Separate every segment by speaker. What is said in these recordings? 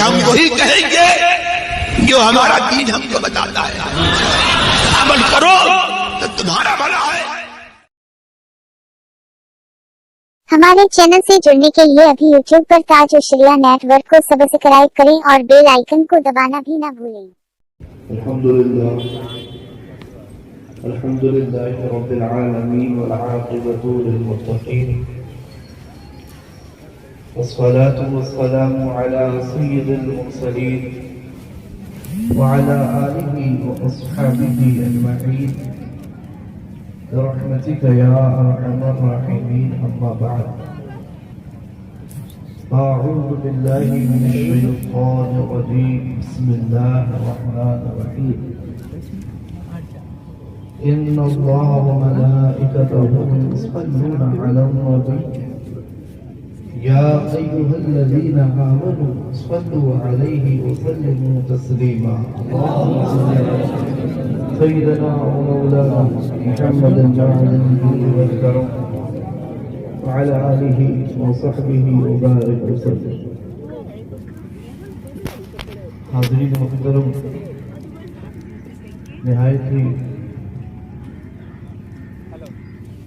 Speaker 1: ہم وہی کہیں گے جو ہمارا دین ہم کو بتاتا ہے. عمل کرو تو تمہارا بھلا ہے.
Speaker 2: ہمارے چینل سے جڑنے کے لیے ابھی یوٹیوب پر تاج الشریعہ نیٹ ورک کو سبسکرائب کریں اور بیل آئیکن کو دبانا بھی نہ بھولیں.
Speaker 3: الحمد لله رب العالمين والعاقبة للمتقين والصلاة والسلام على سيد المرسلين وعلى آله وأصحابه أجمعين برحمتك يا أرحم الراحمين. أما بعد أعوذ بالله من الشيطان الرجيم. بسم الله الرحمن الرحيم. إن الله وملائكته يصلون على النبي يا أيها الذين آمنوا صلوا عليه وسلموا تسليما. اللهم صل على سيدنا ومولانا محمد النبي والكرم وعلى آله وصحبه وبارك وسلم. حاضرین محترم، نہایت ہی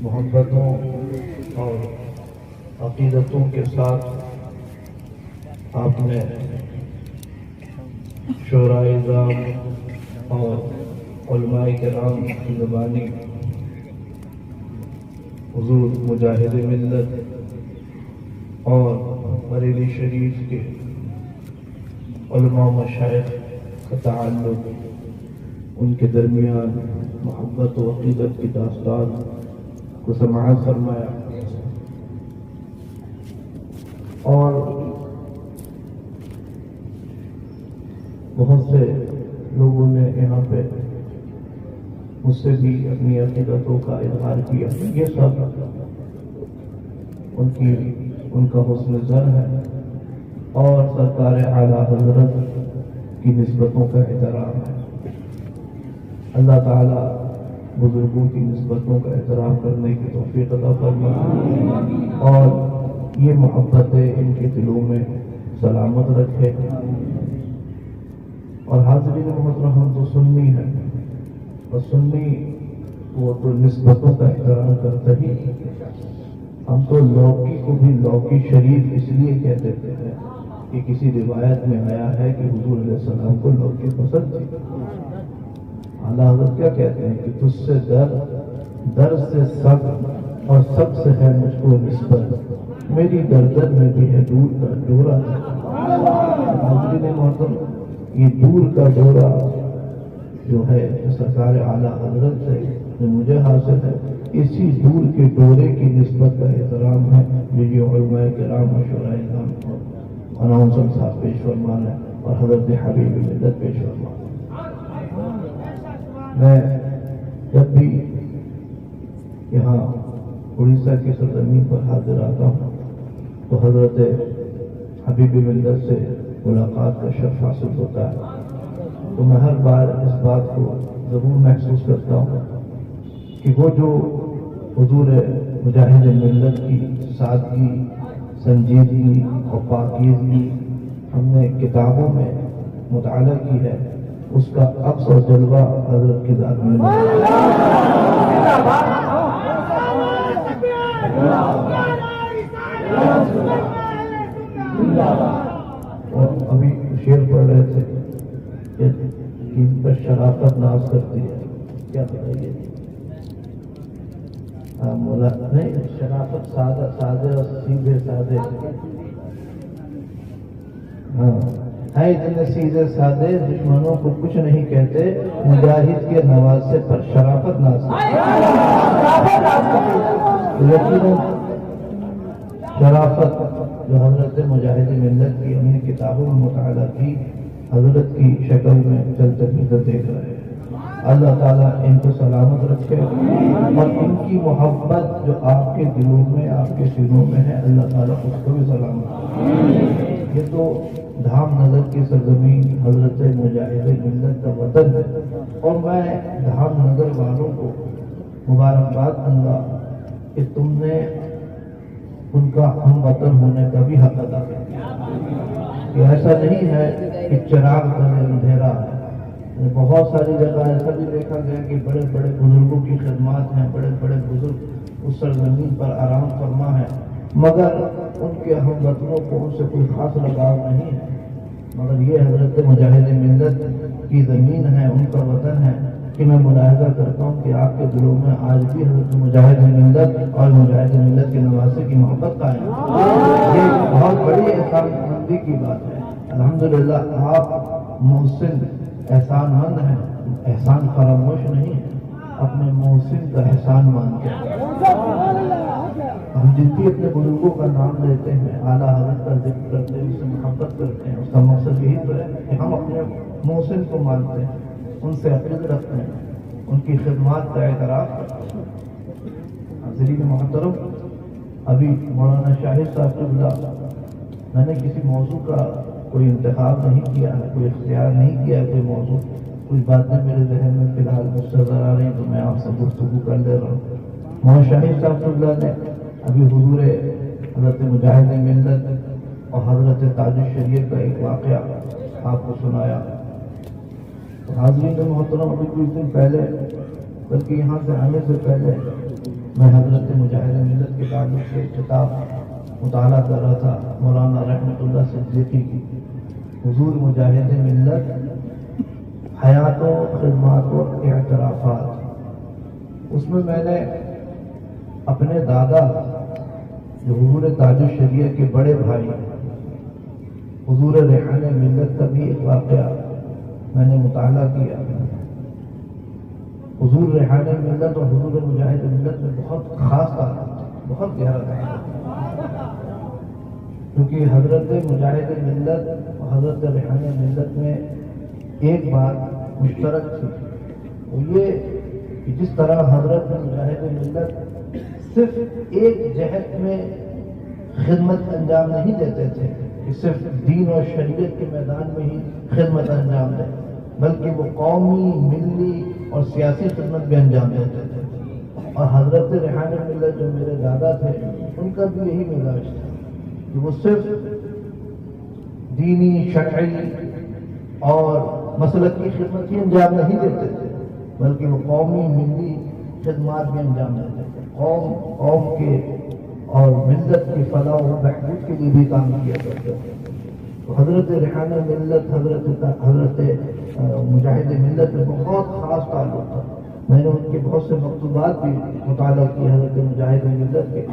Speaker 3: محبتوں اور عقیدتوں کے ساتھ آپ نے شعراء اعظام اور علماء کرام کی زبانی حضور مجاہد ملت اور بریلی شریف کے علماء مشائخ کا تعلق، ان کے درمیان محبت و عقیدت کی داستان کو سماعت فرمایا. اور بہت سے لوگوں نے یہاں پہ مجھ سے بھی اپنی عقیدتوں کا اظہار کیا. یہ سب ان کا حسن ظن ہے اور سرکار اعلیٰ حضرت کی نسبتوں کا احترام ہے. اللہ تعالیٰ بزرگوں کی نسبتوں کا احترام کرنے کی توفیق عطا فرمائے اور یہ محبتیں ان کے دلوں میں سلامت رکھے. اور حاضرین محترم، ہم تو سنی ہیں اور سنی وہ تو نسبتوں کا احترام کرتا ہی. ہم تو لوکی کو بھی لوکی شریف اس لیے کہتے ہیں کہ کسی روایت میں آیا ہے کہ حضور علیہ السلام کو لوکی پسند تھی. اعلیٰ حضرت کیا کہتے ہیں کہ تجھ سے در سے سب اور سب سے ہے مجھ کو نسبت، میری گردن میں بھی ہے دور کا ڈورا. حاضرین محترم، یہ دور کا ڈورا جو ہے سرکار اعلیٰ حضرت سے جو مجھے حاصل ہے، اسی دور کے ڈورے کی نسبت کا احترام ہے جو یہ علماء کرام اور شعراء اعظام اناؤنسر صاحب پیش فرمان ہے اور حضرت حبیب ملت پیش فرمان. میں جب بھی یہاں اڑیسہ کی سرزمین پر حاضر آتا ہوں تو حضرت حبیب ملت سے ملاقات کا شرف حاصل ہوتا ہے. تو میں ہر بار اس بات کو ضرور محسوس کرتا ہوں کہ وہ جو حضور مجاہد ملت کی سادگی، سنجیدگی اور پاکیزگی ہم نے کتابوں میں مطالعہ کی ہے، اس کا عکس اور جلوہ حضرت کی ذات میں اور ابھی شعر پڑھ رہے تھے کہ ان پر شرافت ناز کرتی ہے. کیا بتائیے؟ مولا نہیں، شرافت سادہ سادے اور سیدھے سادے. ہاں ہے اتنے سیدھے سادے، دشمنوں کو کچھ نہیں کہتے، مجاہد کے نوازے پر شرافت ناز لیکن شرافت جو حضرت مجاہد ملت کی ہم نے کتابوں میں مطالعہ کی، حضرت کی شکل میں چلتے پھرتے دیکھ رہے ہیں. اللہ تعالیٰ ان کو سلامت رکھے اور ان کی محبت جو آپ کے دلوں میں، آپ کے سینوں میں ہے، اللہ تعالیٰ اس کو بھی سلامت رکھے. یہ تو دھام نگر کی سرزمین حضرت مجاہد ملت کا وطن ہے اور میں دھام نگر والوں کو مبارکباد دوں گا کہ تم نے ان کا ہم وطن ہونے کا بھی حق ادا کیا. کہ ایسا نہیں ہے کہ چراغ تلے اندھیرا ہے. بہت ساری جگہ ایسا بھی دیکھا گیا کہ بڑے بڑے بزرگوں کی خدمات ہیں, بڑے بڑے بزرگ اس سرزمین پر آرام فرما ہے, مگر ان کے ہم وطنوں کو ان سے کوئی خاص لگاؤ نہیں ہے. مگر یہ حضرت مجاہد ملت کی زمین ہے, ان کا وطن ہے کہ میں ملاحظہ کرتا ہوں کہ آپ کے دلوں میں آج بھی حضرت مجاہد ملت اور مجاہد ملت کے نواسے کی محبت قائم ہے. یہ بہت بڑی احسان مندی کی بات ہے. الحمدللہ آپ محسن احسان مند ہیں, احسان فراموش نہیں ہے, اپنے محسن کا احسان مانتے ہیں. ہم جن بھی اپنے بزرگوں کا نام لیتے ہیں, اعلیٰ حضرت کا ذکر کرتے ہیں, اس سے محبت کرتے ہیں, اس کا مقصد یہی تو ہے کہ ہم اپنے محسن کو مانتے ہیں, ان سے عقیدت رکھتے ہیں, ان کی خدمات کا اعتراف کرتے ہیں. حاضرین محترم, ابھی مولانا شاہد صاحب قبلہ, میں نے کسی موضوع کا کوئی انتخاب نہیں کیا ہے, کوئی اختیار نہیں کیا ہے, کوئی موضوع, کوئی باتیں میرے ذہن میں فی الحال مستحضر آ رہی ہیں تو میں آپ سے گفتگو کر لے رہا ہوں. مولانا شاہد صاحب قبلہ نے ابھی حضور حضرت مجاہد ملت اور حضرت تاج الشریعت کا ایک واقعہ آپ کو سنایا. حاضرین محترم, ابھی کچھ دن پہلے, بلکہ یہاں سے آنے سے پہلے, میں حضرت مجاہد ملت کے تعلق سے کتاب مطالعہ کر رہا تھا, مولانا رحمت اللہ صدیقی کی حضور مجاہد ملت حیات و خدمات و اعترافات. اس میں نے اپنے دادا جو حضور تاج الشریعت کے بڑے بھائی حضور ریحان ملت کا بھی ایک واقعہ میں نے مطالعہ کیا. حضور ریحان ملت اور حضور مجاہد ملت میں بہت خاص تعلق, بہت گہرا تعلق, کیونکہ حضرت مجاہد ملت اور حضرت ریحان ملت میں ایک بات مشترک تھی, وہ یہ کہ جس طرح حضرت مجاہد ملت صرف ایک جہت میں خدمت انجام نہیں دیتے تھے کہ صرف دین اور شریعت کے میدان میں ہی خدمت انجام دیں, بلکہ وہ قومی, ملی اور سیاسی خدمت بھی انجام دیتے تھے. اور حضرت ریحان ملت جو میرے دادا تھے, ان کا بھی یہی مزاج تھا کہ وہ صرف دینی, شرعی اور مسلک کی خدمت ہی انجام نہیں دیتے تھے, بلکہ وہ قومی, ملی خدمات بھی انجام دیتے تھے. قوم کے اور ملت کی فلاح و بہبود کے لیے بھی کام کیا کرتے تھے. تو حضرت ریحان ملت, حضرت مجاہد ملت میں بہت خاص تعلق تھا. میں نے ان کے بہت سے مکتوبات بھی مطالعہ کیے حضرت مجاہد ملت کے.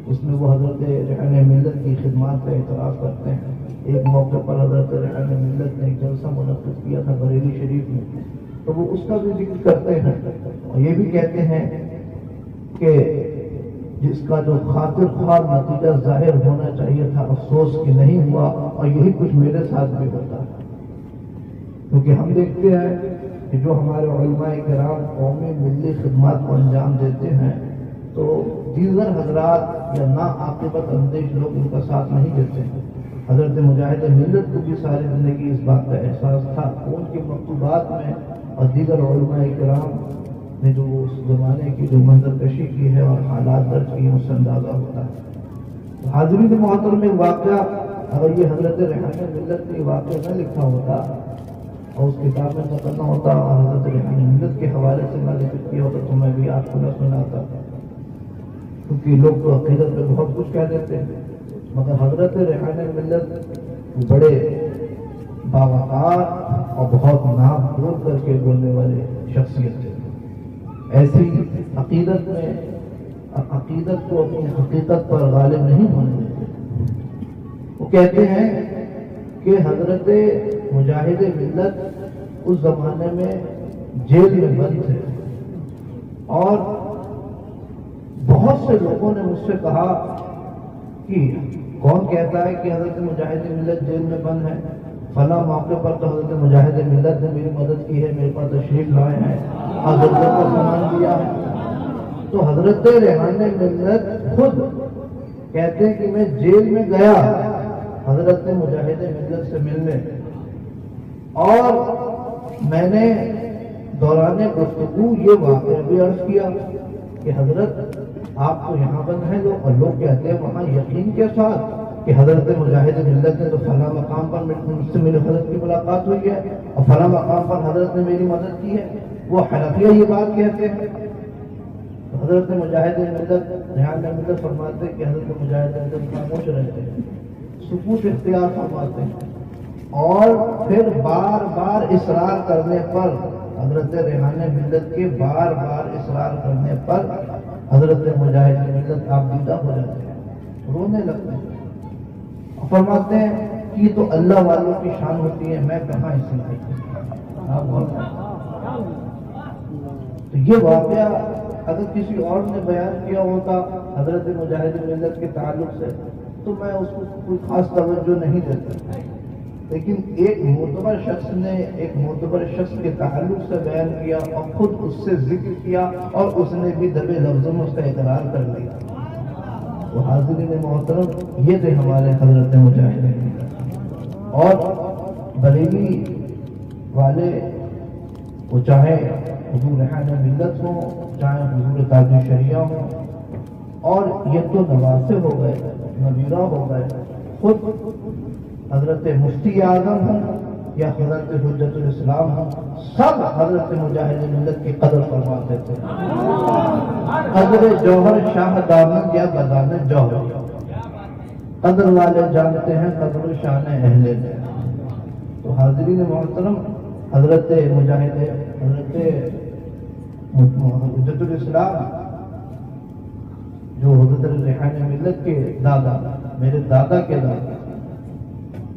Speaker 3: اس میں وہ حضرت ریحان ملت کی خدمات کا اعتراف کرتے ہیں. ایک موقع پر حضرت ریحان ملت نے ایک جلسہ منعقد کیا تھا بریلی شریف میں, تو وہ اس کا بھی ذکر کرتے ہیں اور یہ بھی کہتے ہیں کہ جس کا جو خاطر خواہ نتیجہ ظاہر ہونا چاہیے تھا, افسوس کہ نہیں ہوا, اور یہی کچھ میرے ساتھ بھی ہوتا ہے. کیونکہ ہم دیکھتے ہیں کہ جو ہمارے علماء کرام قومی, ملی خدمات کو انجام دیتے ہیں, تو دیگر حضرات یا ناعاقبت اندیش لوگ ان کا ساتھ نہیں دیتے ہیں. حضرت مجاہد ملت کو بھی ساری زندگی اس بات کا احساس تھا. ان کے مکتوبات میں اور دیگر علماء کرام نے جو اس زمانے کی جو منظر کشی کی ہے اور حالات درج کی ہیں, اس سے اندازہ ہوتا ہے. حاضرین محترم, میں واقعہ, اگر یہ حضرت ریحان ملت نے واقعہ نہ لکھا ہوتا اور اس کتاب میں نہ کرنا ہوتا اور حضرت ریحان ملت کے حوالے سے نہ ذکر کیا ہوتا تو میں بھی آپ کو نہ سناتا, کیونکہ لوگ تو عقیدت میں بہت کچھ کہہ دیتے ہیں, مگر حضرت ریحان ملت بڑے باوقار اور بہت نام بول کر کے بولنے والے شخصیت تھے. ایسی عقیدت میں عقیدت کو اپنی حقیقت پر غالب نہیں ہونے دیتے. وہ کہتے ہیں کہ حضرت مجاہد ملت اس زمانے میں جیل میں بند تھے, اور بہت سے لوگوں نے مجھ سے کہا کہ کون کہتا ہے کہ حضرت مجاہد ملت جیل میں بند ہے, فلاں موقع پر تو حضرت مجاہد ملت نے میری مدد کی ہے, میرے پاس تشریف لائے ہیں, حضرت کو سامان دیا ہے. تو حضرت ریحان ملت خود کہتے ہیں کہ میں جیل میں گیا حضرت مجاہد ملت سے ملنے, اور میں نے دوران گفتگو یہ واقعہ بھی عرض کیا کہ حضرت آپ تو یہاں بند ہیں لوگ, اور لوگ کہتے ہیں وہاں یقین کے ساتھ کہ حضرت مجاہد ملت نے تو فلاں مقام پر مجھ سے میری حضرت کی ملاقات ہوئی ہے اور فلاں مقام پر حضرت نے میری مدد کی ہے، وہ حنفیہ یہ بات کہتے ہیں. حضرت مجاہد ملت ریحان ملت فرماتے ہیں کہ حضرت مجاہد ملت خاموش رہتے ہیں، سکوت اختیار فرماتے ہیں، اور پھر بار بار اصرار کرنے پر حضرت ریحان ملت کے بار بار اصرار کرنے پر حضرت مجاہد ملت آپ دیدہ ہو جاتے ہیں، رونے لگتے ہیں، فرماتے ہیں کہ یہ تو اللہ والوں کی شان ہوتی ہے، میں کہاں اس میں. تو یہ واقعہ اگر کسی اور نے بیان کیا ہوتا حضرت مجاہد ملت کے تعلق سے تو میں اس کو کوئی خاص توجہ نہیں دیتا، لیکن ایک معتبر شخص نے ایک معتبر شخص کے تعلق سے بیان کیا اور خود اس سے ذکر کیا اور اس نے بھی دبے لفظوں میں اس کا اقرار کر لیا. تو حاضرین محترم، یہ تھے ہمارے حضرت مجاہد. اور بریلی والے وہ چاہے حضور ریحان ملت ہوں، چاہے حضور تاج الشریعہ ہوں، اور یہ تو نواسے ہو گئے، نویرہ ہو گئے، خود حضرت مفتی اعظم ہوں یا حضرت حجت الاسلام ہوں، سب حضرت مجاہد ملت کی قدر فرماتے تھے. قدر جوہر شاہ دامن یا بدامن جوہر، قدر والے جانتے ہیں قدر شان اہل نے. تو حاضرین محترم، حضرت مجاہد حضرت حجت الاسلام جو حضرت ریحان ملت کے دادا، میرے دادا کے دادا،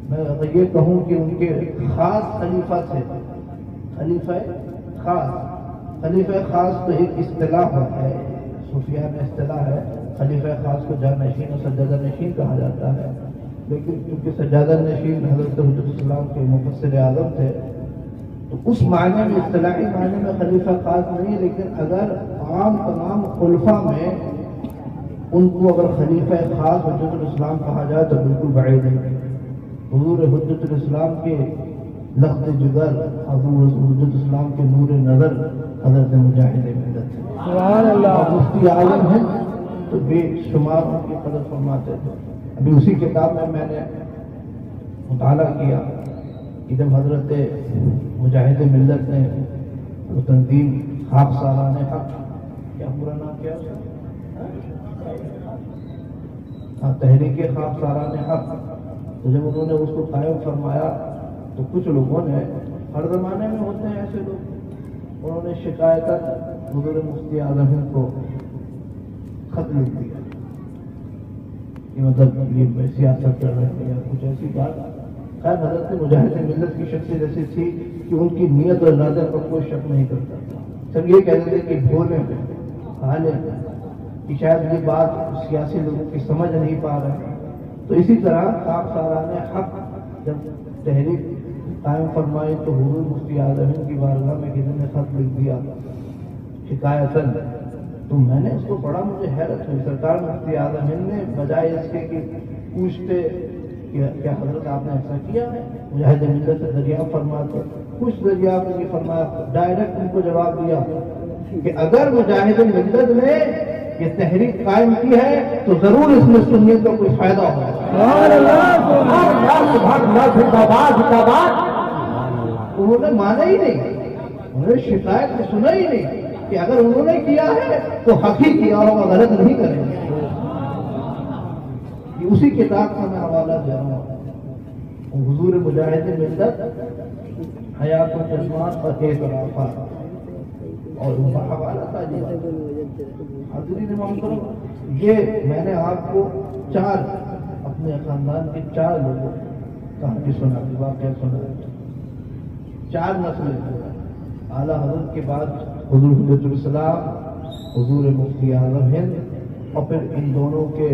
Speaker 3: میں اگر یہ کہوں کہ ان کے خاص خلیفہ تھے، خلیفہ خاص. خلیفہ خاص تو ایک اصطلاح ہے، صوفیہ میں اصطلاح ہے، خلیفہ خاص کو جانشین اور سجادہ نشین کہا جاتا ہے، لیکن کیونکہ سجادہ نشین حضرت حجت الاسلام کے مفسر اعظم تھے تو اس معنی میں، اصطلاحی معنی میں خلیفہ خاص نہیں، لیکن اگر عام تمام خلفاء میں ان کو اگر خلیفہ خاص حجت الاسلام کہا جائے تو بالکل بعید نہیں. حضور حجت الاسلام کے لخت جگر، حضور حجت الاسلام کے نور نظر حضرت مجاہد ملت. سبحان اللہ. مفتی عالم ہیں تو بے شمار ان کی قدر فرماتے تھے. ابھی اسی کتاب میں نے مطالعہ کیا کہ جب حضرت مجاہد ملت نے وہ تنظیم خاک سالان حق، کیا پورا نام کیا، تحریک خاک سالان حق، تو جب انہوں نے اس کو قائم فرمایا تو کچھ لوگوں نے، ہر زمانے میں ہوتے ہیں ایسے لوگ، انہوں نے شکایت حضور مفتی اعظم کو خط لکھ دیا کہ مطلب یہ سیاست کر رہے ہیں یا کچھ ایسی بات. خیر حضرت مجاہد ملت کی شخصیت ایسی تھی کہ ان کی نیت اور ارادے پر کوئی شک نہیں کرتا تھا. سب یہ کہتے تھے کہ بھولے میں حالے کہ شاید یہ بات سیاسی لوگوں کی سمجھ نہیں پا رہے. تو اسی طرح خاک سالان حق جب تحریک قائم فرمائی تو حضور مفتی اعظم کی بارگاہ میں کسی نے خط لکھ دیا شکایتاً. تو میں نے اس کو پڑھا، مجھے حیرت ہوئی. سرکار مفتی اعظم نے بجائے اس کے کہ پوچھتے کہ کیا حضرت آپ نے ایسا کیا ہے، مجاہد ملت سے دریافت فرماتے، کچھ دریافت نہیں فرمایا، ڈائریکٹ ان کو جواب دیا کہ اگر مجاہد ملت نے یہ تحریک قائم کی ہے تو ضرور اس میں سنیت کا کوئی فائدہ ہوگا. انہوں نے مانا ہی نہیں، انہوں نے شکایت کو سنا ہی نہیں کہ اگر انہوں نے کیا ہے تو حق ہی کیا ہوگا، غلط نہیں کریں گے. یہ اسی کتاب کا میں حوالہ دے رہا ہوں، حضور مجاہد ملت حیات و جذبات اور اعترافات، اور ان کا حوالہ تھا. حضرین محترم، یہ میں نے آپ کو 4 اپنے خاندان کے 4 لوگوں کہانی سنا، واقعہ سنا. 4 نسلیں، اعلیٰ حضرت کے بعد حضور حجت الاسلام، حضور مفتی اعظم ہند، اور پھر ان دونوں کے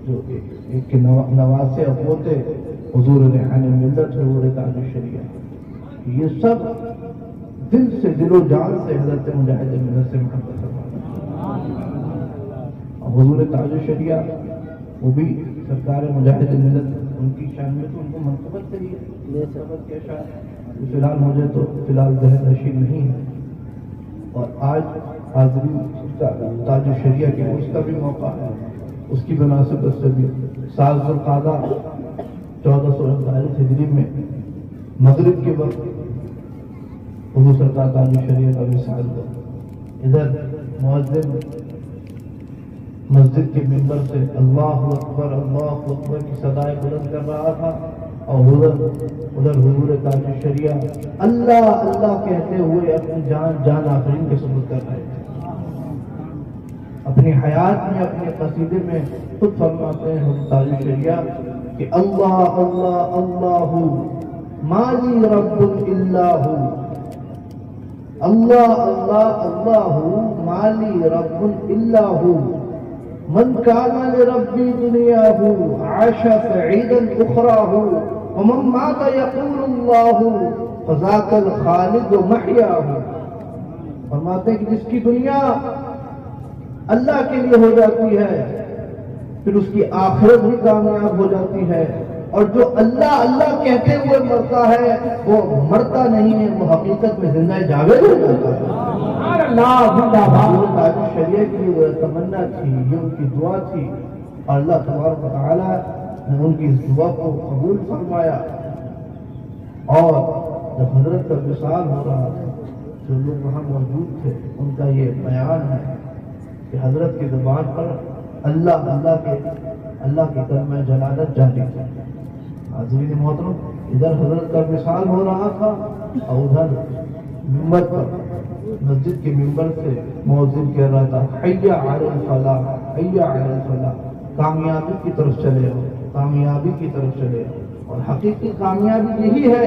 Speaker 3: جو ایک نواسے اور پوتے حضور ریحان ملت، حضور تاج الشریعہ. یہ سب دل سے، دل و جان سے حضرت مجاہد ملت سے محبت کروانا. حضور تاج الشریعہ وہ بھی سرکار مجاہد ملت، ان کی شان میں تو ان کو منقبت کری ہے. منقبت کیا شان فی الحال مجھے تو فی الحال ذہن نشین نہیں ہے. اور آج حاضری تاج الشریعہ کے اس کا بھی موقع ہے. اس کی مناسبت سے بھی سال ذوالقعدہ 1439 ہجری میں مغرب کے وقت حضور سرکار تعالی شریعت اور وصال کو ادھر مؤذن مسجد کے ممبر سے اللہ اکبر کی صدائیں بلند کر رہا تھا، اور ادھر حضور تعالی شریعت اللہ اللہ کہتے ہوئے اپنی جان آخرین کے سبوت کر رہے تھے۔ اپنی حیات میں اپنے قصیدے میں خود فرماتے ہیں حضور تعالی شریعت کہ اللہ اللہ اللہ مالی رب الا ہو، اللہ اللہ اللہ مالی رب الا ہو، من کان لربی دنیاہ عاش سعیدا اخراہ، ومن مات یقول اللہ فذاک الخالد محیاہ۔ فرماتے ہیں کہ جس کی دنیا اللہ کے لیے ہو جاتی ہے پھر اس کی آخرت بھی کامیاب ہو جاتی ہے، اور جو اللہ اللہ کہتے ہوئے مرتا ہے وہ مرتا نہیں ہے، وہ حقیقت میں زندہ جاوید ہو جاتا ہے۔ شریعت کی وہ تمنا تھی، یہ ان کی دعا تھی، اور اللہ تبارک و تعالیٰ نے ان کی اس دعا کو قبول فرمایا۔ اور جب حضرت کا وصال ہو رہا تھا، جو لوگ وہاں موجود تھے ان کا یہ بیان ہے کہ حضرت کی زبان پر اللہ کے کلمہ جلالت جاری تھا۔ حاضرین محترم، ادھر حضرت کا وصال ہو رہا تھا، اور ادھر ممبر پر مسجد کے ممبر سے مؤذن کہہ رہا تھا حی علی الفلاح، حی علی الفلاح، کامیابی کی طرف چلے ہو، کامیابی کی طرف چلے ہو۔ اور حقیقی کامیابی یہی ہے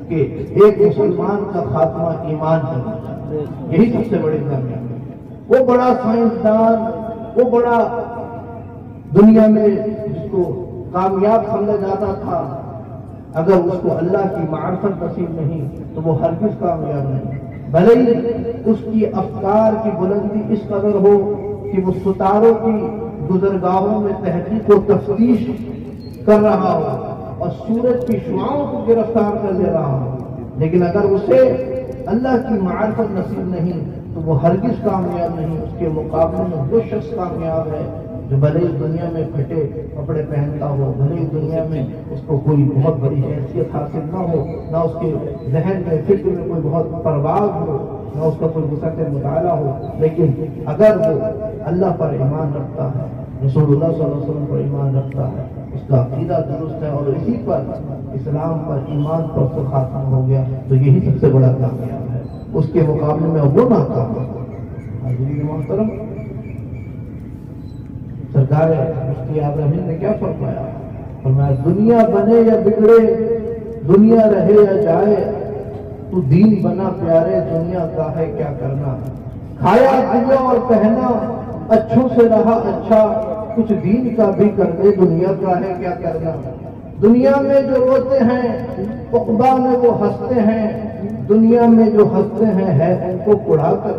Speaker 3: کہ ایک مسلمان کا خاتمہ ایمان پر، یہی سب سے بڑی کامیابی۔ وہ بڑا سائنسدان، وہ بڑا دنیا میں جس کو کامیاب سمجھا جاتا تھا، اگر اس کو اللہ کی معرفت نصیب نہیں تو وہ ہرگز کامیاب نہیں۔ بھلے ہی اس کی افکار کی بلندی اس قدر ہو کہ وہ ستاروں کی گزرگاہوں میں تحقیق و تفتیش کر رہا ہو اور سورج کی شعاعوں کو گرفتار کر لے رہا ہو، لیکن اگر اسے اللہ کی معرفت نصیب نہیں تو وہ ہرگز کامیاب نہیں۔ اس کے مقابلے میں وہ شخص کامیاب ہے جو بھلے ہی دنیا میں پھٹے کپڑے پہنتا ہو، بھلے ہی دنیا میں اس کو کوئی بہت بڑی حیثیت حاصل نہ ہو، نہ اس کے ذہن میں فکر میں کوئی بہت پرواز ہو، نہ اس کا کوئی وسعت مطالعہ ہو، لیکن اگر وہ اللہ پر ایمان رکھتا ہے، رسول اللہ صلی اللہ علیہ وسلم پر ایمان رکھتا ہے، اس کا عقیدہ درست ہے اور اسی پر اسلام پر ایمان پر سے خاتمہ ہو گیا تو یہی سب سے بڑا کامیاب ہے۔ اس کے مقابلے میں وہ ناکام ہے۔ حاضرین محترم، سرکار مفتی اعظم ہند نے کیا فرمایا؟ فرمایا دنیا بنے یا بگڑے، دنیا رہے یا جائے، تو دین بنا پیارے، دنیا کا ہے کیا کرنا۔ کھایا پیا اور پہنا، اچھوں سے رہا اچھا، کچھ دین کا بھی کر دے، دنیا کا ہے کیا کرنا۔ دنیا میں جو روتے ہیں عقبہ میں وہ ہنستے ہیں، دنیا میں جو ہنستے ہیں ہے ان کو کڑا کر۔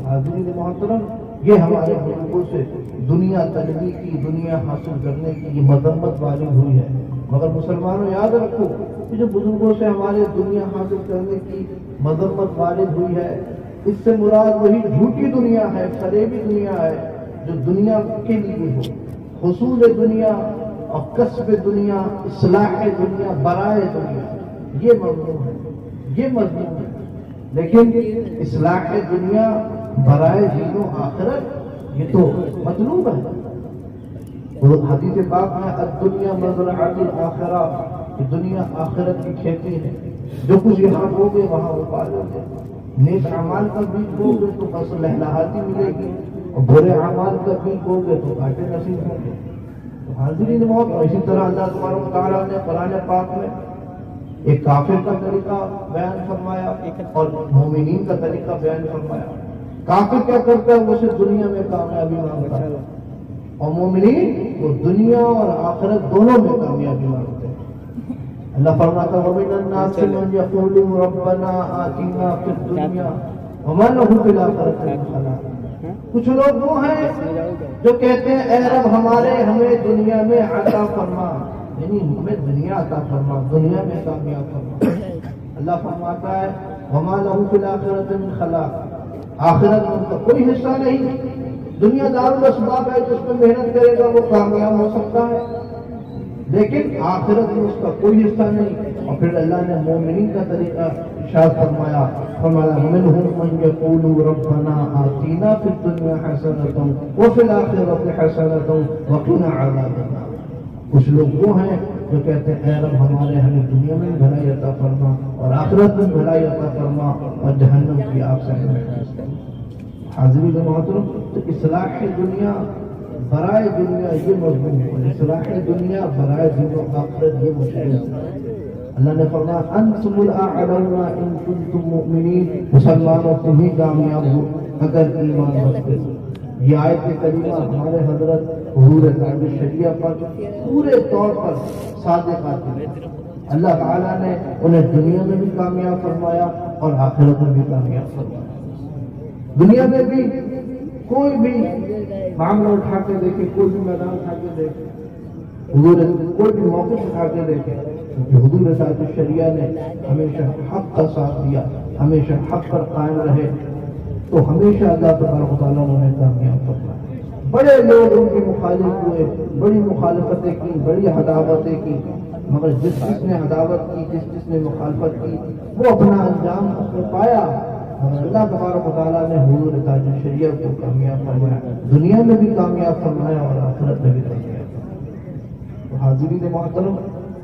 Speaker 3: حاضرین محترم، یہ ہمارے بزرگوں سے دنیا طلبی کی، دنیا حاصل کرنے کی یہ مذمت وارد ہوئی ہے، مگر مسلمانوں یاد رکھو کہ جو بزرگوں سے ہمارے دنیا حاصل کرنے کی مذمت وارد ہوئی ہے، اس سے مراد وہی جھوٹی دنیا ہے، فریبی دنیا ہے جو دنیا کے لیے ہو، حصول دنیا اور کسب دنیا، اصلاح دنیا، برائے دنیا، یہ مضمون ہے، یہ مضمون ہے۔ لیکن اصلاح دنیا، برائے دین و آخرت، یہ تو مطلوب ہے۔ وہ حدیث پاک میں الدنیا مزرعۃ الآخرہ، کہ دنیا آخرت کی کھیتی ہے، جو کچھ یہاں بوگے وہاں وہ پالو گے۔ نیک اعمال کا بیج بوگے تو بس لہلہاتی ملے گی، اور برے اعمال کا بیج بوگے تو گھاٹے نصیب ہوں گے۔ تو حاضرین موت، اسی طرح اللہ تبارک و تعالیٰ نے قرآن پاک میں ایک کافر کا طریقہ بیان فرمایا اور مومنین کا طریقہ بیان فرمایا۔ کافر کیا کرتا ہے؟ وہ صرف دنیا میں کامیابی مانگتا ہے، اور مومنین وہ دنیا اور آخرت دونوں میں کامیابی مانگتے ہیں۔ اللہ فرماتا ہے وَمِنَ النَّاسِ مَن يَقُولُ رَبَّنَا آتِنَا فِي الدُّنْيَا وَمَا لَهُ فِي الْآخِرَةِ مِنْ خَلَاقٍ۔ کچھ لوگ وہ ہیں جو کہتے ہیں اے رب ہمیں دنیا میں عطا فرما، یعنی ہمیں دنیا عطا فرما، دنیا میں کامیاب فرما۔ اللہ فرماتا ہے وَمَا لَهُ فِي الْآخِرَةِ مِنْ خَلَاقٍ، آخرت میں ان کا کوئی حصہ نہیں۔ دنیا دار الاسباب ہے، جس میں محنت کرے گا وہ کامیاب ہو سکتا ہے، لیکن آخرت میں اس کا کوئی حصہ نہیں۔ اور پھر اللہ نے مومنین کا طریقہ ارشاد فرمایا، منہم من یقول ربنا آتینا فی الدنیا حسنۃ وفی الآخرۃ حسنۃ وقنا عذاب النار۔ کچھ لوگ وہ ہیں جو کہتے ہیں اے رب ہمیں دنیا میں بھلائی عطا فرما اور آخرت میں بھلائی عطا فرما اور جہنم کی آگ سے ہمیں محفوظ فرما۔ حاضرین محترم، تو اصلاح دنیا برائے دنیا یہ مضمون ہے، اور اصلاح دنیا برائے دین و آخرت یہ مضمون ہے۔ اللہ نے فرمایا انتم الاعلون ان کنتم مؤمنین، مسلمانوں تم ہی کامیاب ہو اگر ایمان رکھتے ہو۔ یہ آیت کریمہ ہمارے حضرت حضور تاج الشریعہ پر پورے طور پر صادق آتی ہے۔ اللہ تعالیٰ نے انہیں دنیا میں بھی کامیاب فرمایا اور آخرت میں بھی کامیاب فرمایا۔ دنیا میں بھی کوئی بھی معاملہ اٹھا کے دیکھے، کوئی بھی میدان اٹھا کے دیکھے، حضور کوئی بھی موقف اٹھا کے دیکھے، حضور تاج الشریعہ نے ہمیشہ حق کا ساتھ دیا، ہمیشہ حق پر قائم رہے، تو ہمیشہ اللہ تبارک و تعالیٰ نے کامیاب فرمایا۔ بڑے لوگ ان کے مخالف ہوئے، بڑی مخالفتیں کی، بڑی عداوتیں کی، مگر جس نے عداوت کی، جس نے مخالفت کی، وہ اپنا انجام اس میں پایا۔ اللہ تبارک و تعالیٰ نے حضور تاج الشریعہ کو کامیاب فرمایا، دنیا میں بھی کامیاب فرمایا اور آخرت میں بھی کامیاب فرمایا۔ تو حاضرین محترم،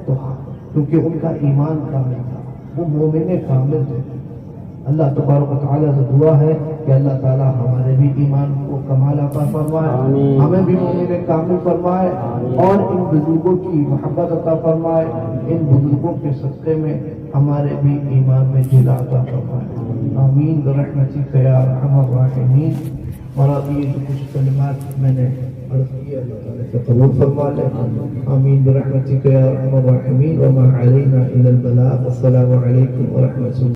Speaker 3: تو کیونکہ ان کا ایمان کامل تھا، وہ مومن کامل تھے۔ اللہ تبارک و تعالیٰ سے دعا ہے کہ اللہ تعالیٰ ہمارے بھی ایمان کو کمال عطا فرمائے، ہمیں بھی مومن کامل فرمائے اور ان بزرگوں کی محبت عطا فرمائے، ان بزرگوں کے صدقے میں ہمارے بھی ایمان میں جلا عطا فرمائے۔ آمین برحمتک یا ارحم الراحمین۔ اور اب یہ جو کچھ کلمات میں نے عرض کیا اللہ تعالیٰ سے قبول فرما لے۔ آمین برحمتک یا ارحم الراحمین۔ وما علینا الا البلاغ۔ السلام علیکم ورحمۃ اللہ۔